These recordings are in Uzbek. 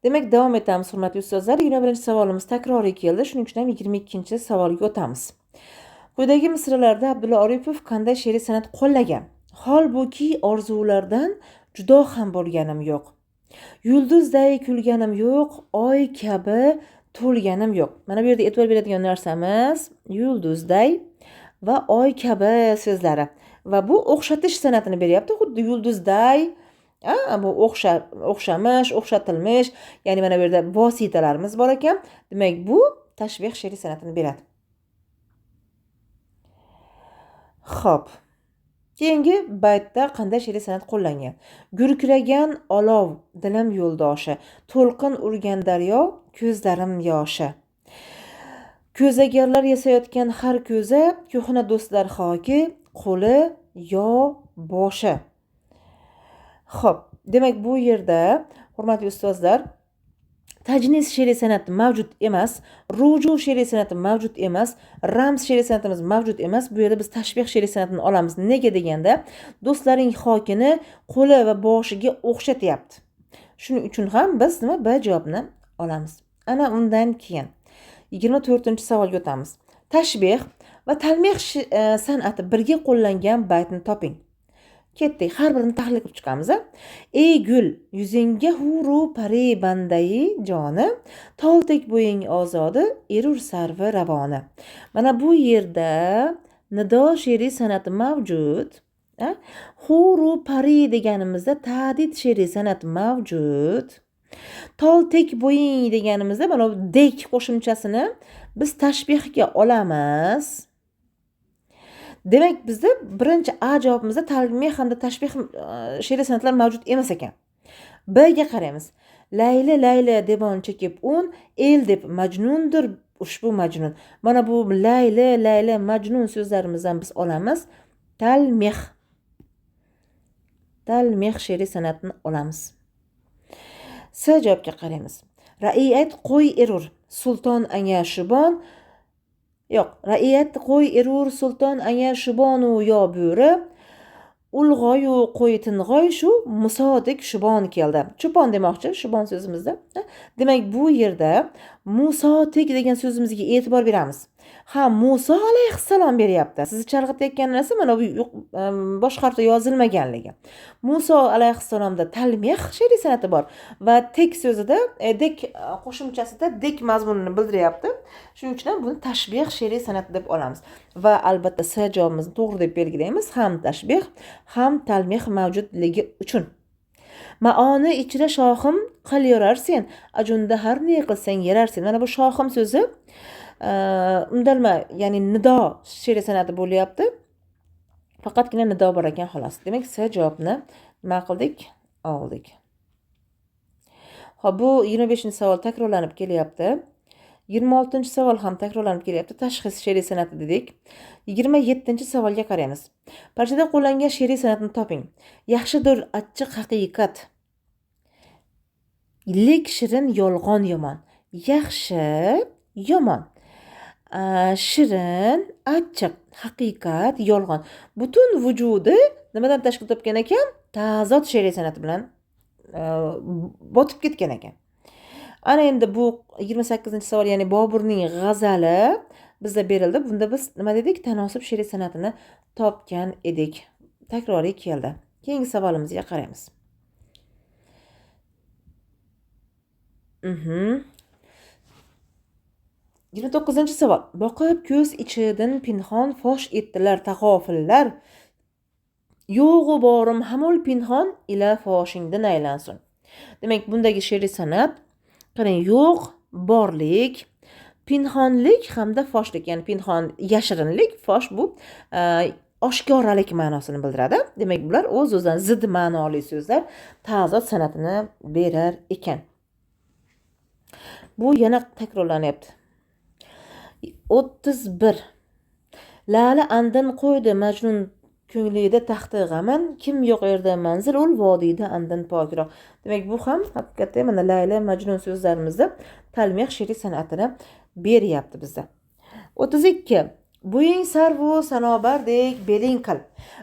Demak, davom etamiz, hurmatli ustozlar. 21-savolimiz takroriy keldi. Shuning uchun ham 22-savolga o'tamiz. Quyidagi misralarda Abdulla Oripov qanday she'riy san'at qo'llagan? Holbuki orzulardan judo ham bo'lganim yo'q. Yulduzday kulganim yo'q, oy kabi to'lganim yo'q. Mana bu yerda e'tibor beradigan narsamiz yulduzday va oy kabi so'zlari. Va bu o'xshatish san'atini beryapti. Xuddi yulduzday, bu o'xshamish, o'xshatilmish, ya'ni mana bu yerda vositalarimiz bor ekan. Demak, bu tashbih she'riy san'atini beradi. Xo'p. Keyingi baytda qanday she'riy san'at qo'llangan? Gurkiragan olov dilim yo'ldoshi, to'lqin urgan daryo ko'zlarim yoshi. Ko'zagarlar yasayotgan har ko'za, ko'hna do'stlar hoki, qo'li yo boshi. Xo'p, demak bu yerda hurmatli ustozlar, tajniz she'riy san'ati mavjud emas, ruju she'riy san'ati mavjud emas, ramz she'riy san'atimiz mavjud emas. Bu yerda biz tashbih she'riy san'atini olamiz. Nega deganda, do'stlaring hokini qo'li va boshiga o'xshatyapti. Shuning uchun ham biz nima B javobni olamiz. Ana undan keyin 24-savolga o'tamiz. Tashbih va talmih san'ati birga qo'llangan baytni toping. Ketdik, har birini tahlil qilib chiqamiz. Ey gul, yuzingga huru pari bandai joni, toltek bo'ying ozodi, erur sarvi ravoni. Mana bu yerda nido she'riy san'ati mavjud. Huru pari deganimizda ta'did she'riy san'at mavjud. Toltek bo'ying deganimizda mana bu dek qo'shimchasini biz tashbihga olamiz. Demak, bizda birinchi A javobimizda talmih hamda tashbih she'riy san'atlar mavjud emas ekan. B ga qaraymiz. Layli layli devon chekib un, el deb majnundir ushbu majnun. Mana bu layli layli majnun so'zlarimizdan biz olamiz talmih. Talmih she'riy san'atini olamiz. S javobga qaraymiz. Ra'iyat qo'y erur, sulton anga shibon. Yo'q, ra'iyat qo'y erur, sulton anga shibonu yo bo'ri. Ulg'oyu qo'y ting'oy shu musodek shibon keldi. Cho'pon demoqchi shibon so'zimizda. Demak, bu yerda musodek degan so'zimizga e'tibor beramiz. Ha, Muso alayhissalom beryapti. Sizni chalg'itayotgan narsa mana bu bosh harfda yozilmaganligi. Muso alayhissalomda talmih she'riy san'ati bor va tek so'zida dek qo'shimchasida dek mazmunini bildiryapti. Shuning uchun ham buni tashbih she'riy san'ati deb olamiz. Va albatta S javobimizni to'g'ri deb belgilaymiz. Ham tashbih, ham talmih mavjudligi uchun. Maoni ichra shohim qil yorarsen, ajunda har ne qilsang yararsen. Mana bu shohim so'zi undalma, ya'ni nido she'riy san'ati bo'lyapti. Faqatgina nido bor ekan xolos. Demak, S javobni nima qildik? Oldik. Xo'p, bu 25-savol takrorlanib kelyapti. 26-savol ham takrorlanib kelyapti. Tashxis she'riy san'ati dedik. 27-savolga qaraymiz. Parchada qo'llangan she'riy san'atni toping. Yaxshidir achchiq haqiqat. Lek shirin yolg'on yomon. Yaxshi, yomon. Shirin, achchiq, haqiqat, yolg'on. Butun vujudi nimadan tashkil topgan ekan? Ta'zot she'riy san'ati bilan botib ketgan ekan. Ana endi bu 28-savol, ya'ni Boburning g'azali bizga berildi. Bunda biz nima dedik? Tanosib she'riy san'atini topgan edik. Takroriy keldi. Keyingi savolimizga qaraymiz. 29-savol. Boqib ko'z ichidan pinhon fosh etdilar tag'ofillar. Yo'g'u borim hamul pinhon ila foshingdan aylansin. Demak, bundagi she'riy san'at qarang, yo'q, borlik, pinhonlik hamda foshlik, ya'ni pinhon yashirinlik, fosh bu oshkoralik ma'nosini bildiradi. Demak, bular o'z-o'zidan zid ma'noli so'zlar ta'zot san'atini berar ekan. Bu yana takrorlanyapti. 31. Lali andin qo'ydi majnun ko'nglida taxti g'aman, kim yo'q yerda manzil ul vodiyda andin pokroq. Demak, bu ham haqiqatda mana Layla majnun so'zlarimizda talmih she'riy san'atini beryapti bizda. 32. Bo'ying sarvu sanobardek beling qil.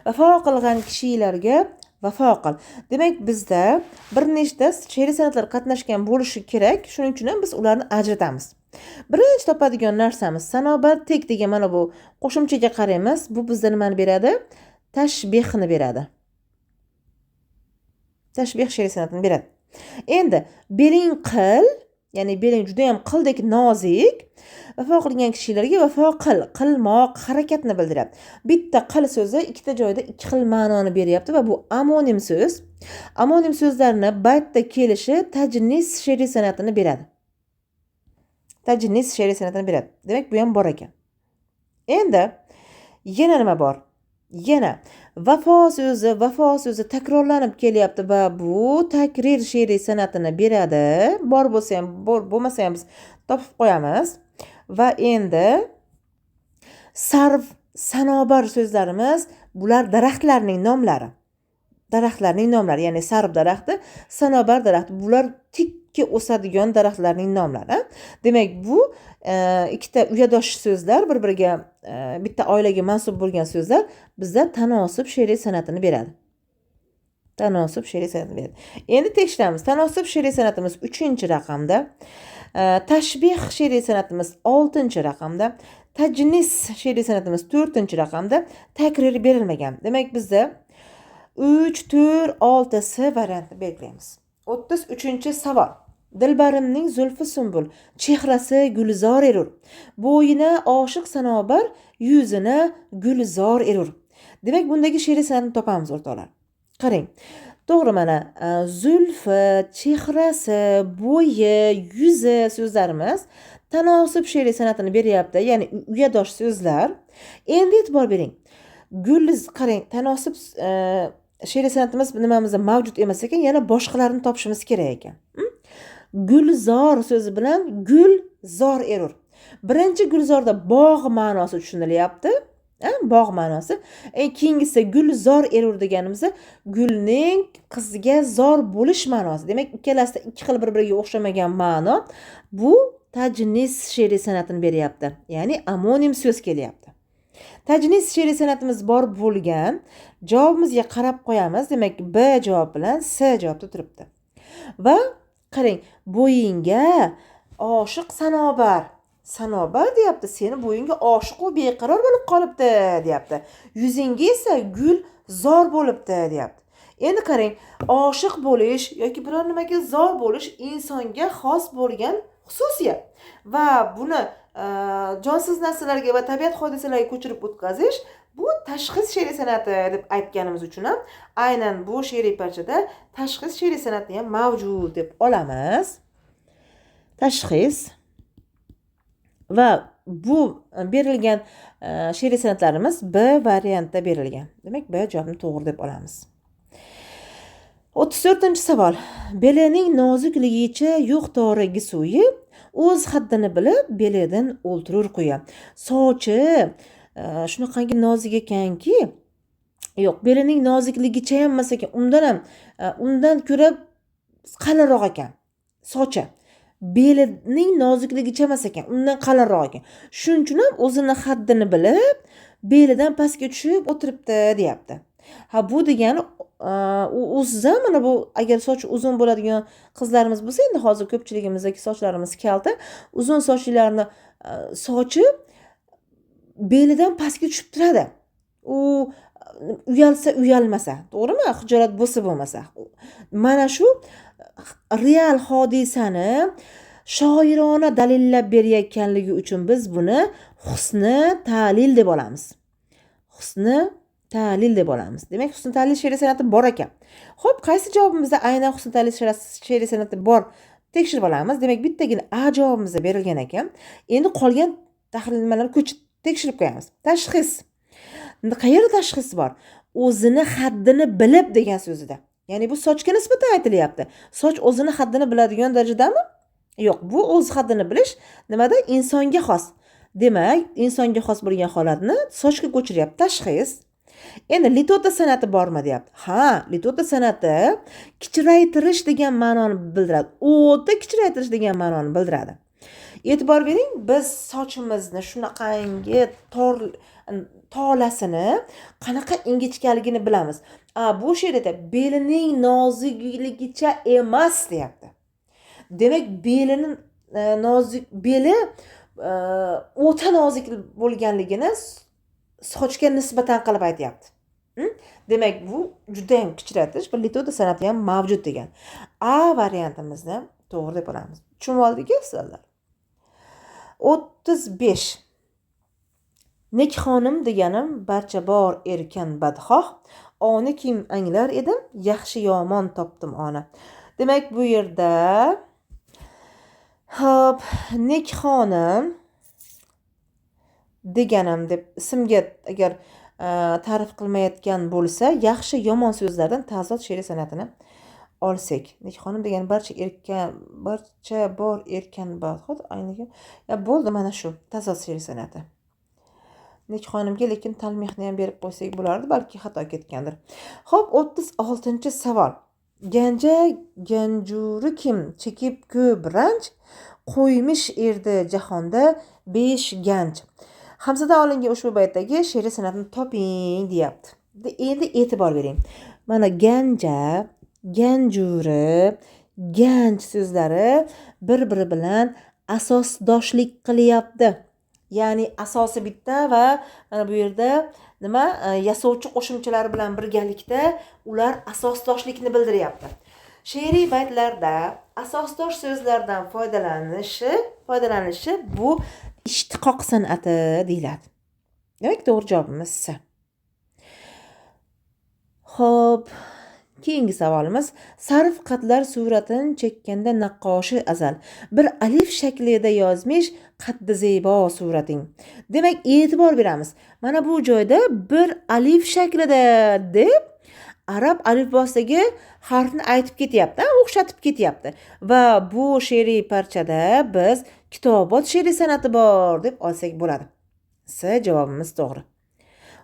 Vafo qilgan kishilarga vafo qil. Demak, bizda bir nechta she'riy san'atlar qatnashgan bo'lishi kerak. Shuning uchun ham biz ularni ajratamiz. Birinchi topadigan narsamiz sanobat tek degan mana bu qo'shimchaga qaraymiz. Bu bizda nimani beradi? Tashbihni beradi. Tashbih she'riy san'atini beradi. Endi beling qil, ya'ni beling juda ham qildek nozik, vafo qilgan kishilarga vafo qil, qilmoq, harakatni bildiradi. Bitta qil so'zi ikkita joyda ikki xil ma'noni beryapti va bu amonim so'z. Amonim so'zlarni baytda kelishi tajnis she'riy san'atini beradi. Tajnis she'riy san'atini beradi. Demak, bu ham bor ekan. Endi yana nima bor? Yana vafo so'zi takrorlanib kelyapti va bu takrir she'riy san'atini beradi. Bor bo'lsa ham, bo'lmasa ham biz topib qo'yamiz. Va endi sarf, sanobar so'zlarimiz bular daraxtlarning nomlari. Daraxtlarning nomlari, ya'ni sarf daraxti, sanobar daraxti. Bular tikka o'sadigan daraxtlarning nomlari. Demak, bu ikkita uyadosh so'zlar, bir-biriga bitta oilaga mansub bo'lgan so'zlar bizda tanosub she'riy san'atini beradi. Tanosub she'riy san'atini beradi. Endi tekshiramiz. Tanosub she'riy san'atimiz 3-raqamda, tashbih she'riy san'atimiz 6-raqamda, tajnis she'riy san'atimiz 4-raqamda, takrir berilmagan. Demak, bizda 3, 4, 6 variantni belgilaymiz. 33-savol. Dilbarimning zulfi sumbul, chehrasi gulzor erur. Bo'yina oshiq sanobar, yuzina gulzor erur. Demak, bundagi she'riy san'atni topamiz o'rtoqlar. Qarang. To'g'ri, mana zulfi, chehrasi, bo'yi, yuzi so'zlarimiz tanosub she'riy san'atini beryapti, ya'ni uyadosh so'zlar. Endi e'tibor bering. Qarang, tanosub she'riy san'atimiz nimamizda mavjud emas ekan, yana boshqalarni topishimiz kerak ekan. Gulzor so'zi bilan gulzor erur. Birinchi gulzorda bog' ma'nosi tushunilyapti. Bog' ma'nosi. Keyingisi gulzor erur deganimizda gulning qizga zor bo'lish ma'nosi. Demak, ikkalasida ikki xil bir-biriga o'xshamagan ma'no. Bu tajnis she'riy san'atini beryapti. Ya'ni amonim so'z kelyapti. Tajnis she'riy san'atimiz bor bo'lgan javobimizga qarab qo'yamiz. Demak, B javob bilan S javobda turibdi. Va qarang, bo'yinga oshiq sanobar. Sanobar deyapti, seni bo'yinga oshiq u beqaror bo'lib qolibdi, deyapti. Yuzingga esa gul zor bo'libdi, deyapti. Endi qarang, oshiq bo'lish yoki biror nimaga zor bo'lish insonga xos bo'lgan xususiyat. Va buni jonsiz narsalarga va tabiat hodisalariga ko'chirib o'tkazish bu tashxis she'riy san'ati deb aytganimiz uchun ham aynan bu she'riy parchada tashxis she'riy san'ati ham mavjud deb olamiz. Tashxis va bu berilgan she'riy san'atlarimiz B variantda berilgan. Demak, B javobni to'g'ri deb olamiz. 34-savol. Belining nozikligicha yo'q torigi suyi, o'z haddini bilib belidan o'ltirur quyi. Sochi shunaqangi nozik ekanki, yo'q, belining nozikligicha ham emas ekan, undan ko'ra qalinroq ekan. Sochi belining nozikligicha emas ekan, undan qalinroq ekan. Shuning uchun ham o'zini haddini bilib, belidan pastga tushib o'tiribdi, deyapti. Bu degani o'zida mana bu agar soch uzun bo'ladigan qizlarimiz bo'lsa, endi hozir ko'pchiligimizdagi sochlarimiz kalta, uzun sochlilarni sochi belidan pastga tushib turadi. U uyalsa uyalmasa, to'g'rimi? Hijolat bo'lsa bo'lmasa. Mana shu real hodisani shoirona dalillab berayotganligi uchun biz buni husni ta'lil deb olamiz. Husni ta'lil deb olamiz. Demak, husni ta'lil she'riy san'ati bor ekan. Xo'p, qaysi javobimizda aynan husni ta'lil she'riy san'ati bor? Tekshirib olamiz. Demak, bittagina A javobimizda berilgan ekan. Endi qolgan tahlil nimalarni tekshirib qo'yamiz. Tashxis. Qayerda tashxis bor? O'zini haddini bilib degan so'zida. Ya'ni bu sochga nisbatan aytilyapti. Soch o'zini haddini biladigan darajadami? Yo'q, bu o'z haddini bilish nimada? Insonga xos. Demak, insonga xos bo'lgan holatni sochga ko'chiryapti. Tashxis. Endi litota san'ati bormi deyapti. Ha, litota san'ati kichraytirish degan ma'noni bildiradi. O'ta kichraytirish degan ma'noni bildiradi. E'tibor bering, biz sochimizni shunaqangi tolasini qanaqa ingichkaligini bilamiz. Bu she'rida belining nozikligicha emas deyapti. Demak, belining beli o'ta nozik bo'lganligini sochga nisbatan qilib aytyapti. Demak, bu juda ham kichratish bir metoda san'ati ham mavjud degan. A variantimizni to'g'ri deb olamiz. Tushunib oldingizmi sizlar? 35. Nek xonim deganim barcha bor erkan badxoh, oni kim anglar edim, yaxshi yomon topdim ona. Demak, bu yerda hop, nek xonim deganim deb ismga agar ta'rif qilmayotgan bo'lsa, yaxshi yomon so'zlardan tazot she'riy san'atini olsak. Nek xonim degan barcha bor erkan badxoh, ayniga bo'ldi, mana shu tazot she'riy san'ati. Nek xonimga lekin talmihni ham berib qo'ysak bo'lardi, balki xato ketgandir. Xo'p, 36-savol. Ganja ganjuri kim chekib ko'p ranj, qo'ymish erdi jahonda 5 ganj. Hamzadan olingan ushbu baytdagi she'riy san'atni toping deyapti. Endi e'tibor bering. Mana ganja, ganjuri, ganj so'zlari bir-biri bilan asosdoshlik qilyapti. Ya'ni asosi bitta va mana bu yerda nima yasovchi qo'shimchalari bilan birgalikda ular asosdoshlikni bildiryapti. She'riy baytlarda asosdosh so'zlardan foydalanishi bu ishtiqoq san'ati deyiladi. Demak, to'g'ri javobimiz C. Xo'p, keyingi savolimiz. Sarf qatlar suratini chekkanda naqqoshi azal bir alif shaklida yozmish qaddi zebo surating. Demak, e'tibor beramiz. Mana bu joyda bir alif shaklida deb arab alifbosidagi harfni aytib ketyapti, o'xshatib ketyapti. Va bu she'riy parchada biz kitobot she'riy san'ati bor deb olsak bo'ladi. C javobimiz to'g'ri.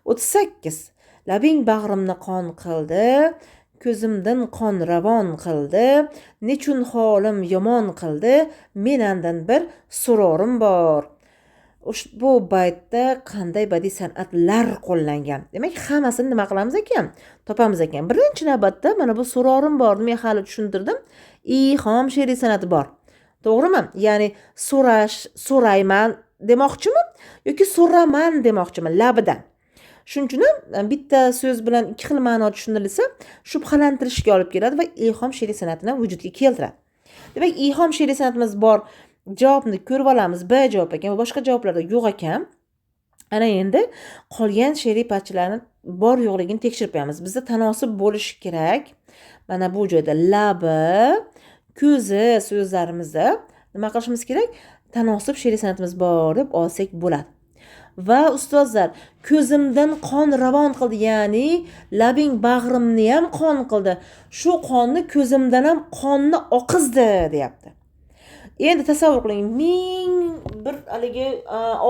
38. Labing bag'rimni qon qildi, ko'zimdan qon ravon qildi, nechun holim yomon qildi, menandan bir so'rorim bor. Ushbu baytda qanday badiiy san'atlar qo'llangan? Demak, hammasini nima qilamiz ekan? Topamiz ekan. Birinchi navbatda mana bu so'rorim bor, men hali tushuntirdim. Ilhom she'riy san'ati bor. To'g'rimi? Ya'ni so'rayman demoqchimi yoki so'raman demoqchimi labidan. Shuning uchun bitta so'z bilan ikki xil ma'no tushunilsa, shubhalantirishga olib keladi va ilhom she'riy san'atini vujudga keltiradi. Demak, ilhom she'riy san'atimiz bor. Javobni ko'rib olamiz. B javob ekan va boshqa javoblarda yo'q ekan. Ana endi qolgan she'riy parchalarni bor yo'qligini tekshirib qo'yamiz. Bizda tanosib bo'lishi kerak. Mana bu joyda labi, ko'zi so'zlarimizda nima qilishimiz kerak? Tanosib she'riy san'atimiz bor deb olsak bo'ladi. Va ustozlar, ko'zimdan qon ravon qildi, ya'ni labing bag'rimni ham qon qildi. Shu qonni ko'zimdan ham qonni oqizdi deyapti. Endi tasavvur qiling, ming bir haligi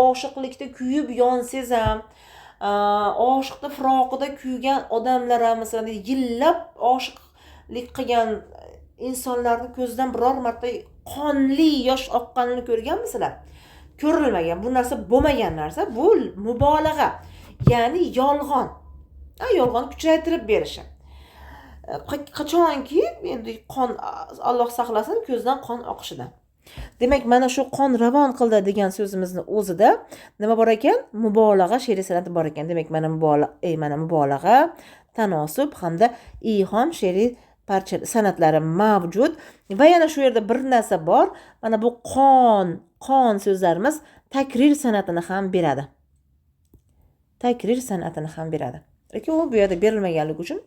oshiqlikda kuyib yonsiz ham, oshiqda firoqida kuygan odamlar ham, masalan, yillab oshiqlik qilgan insonlarning ko'zidan biror marta qonli yosh oqqanini ko'rganmisizlar? Ko'rilmagan, bu narsa bo'lmagan narsa, bu mubolag'a, ya'ni yolg'on. Yolg'on kuchaytirib berishi. Qachonki endi qon, Alloh saqlasin, ko'zdan qon oqishidan. Demak, mana shu qon ravon qildi degan so'zimizni o'zida nima bor ekan? Mubolag'a she'riy san'ati bor ekan. Demak, mana mubolag'a, tanosub hamda ilhom she'riy parcha sanatlari mavjud va yana shu yerda bir narsa bor. Mana bu qon so'zlarimiz takrir san'atini ham beradi. Takrir san'atini ham beradi. Lekin u bu yerda berilmaganligi uchun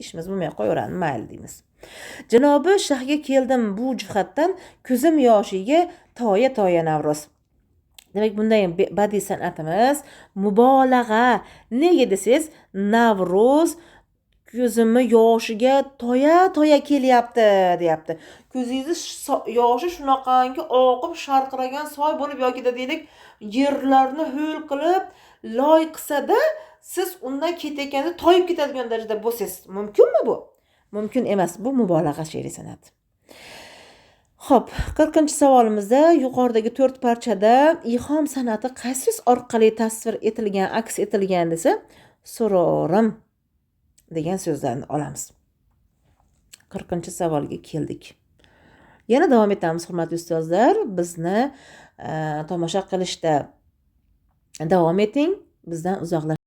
ishimiz bo'lmay qo'yaveradi, mayli deymiz. Janobi shahga keldim bu jihatdan, ko'zim yoshiga toya Navro'z. Demak, bunday badiiy san'atimiz mubolag'a. Nega desiz, Navro'z ko'zimni yoshiga toya kelyapti deyapti. Ko'zingiz yoshi shunaqangi oqib sharqiragan soy bo'lib yoki deylik yerlarni ho'l qilib loy qilsa-da, siz undan ketayotganda toyib ketadigan darajada bo'lsangiz, mumkinmi bu? Mumkin emas. Bu mubolag'a she'riy san'at. Xo'p, 40-savolimizda yuqoridagi 4 parchada ilhom san'ati qaysi so'z orqali tasvir etilgan, aks etilgan desa, so'rorim degan so'zlarni olamiz. 40-savolga keldik. Yana davom etamiz, hurmatli ustozlar. Bizni tomosha qilishda davom eting. Bizdan uzoqlashmang.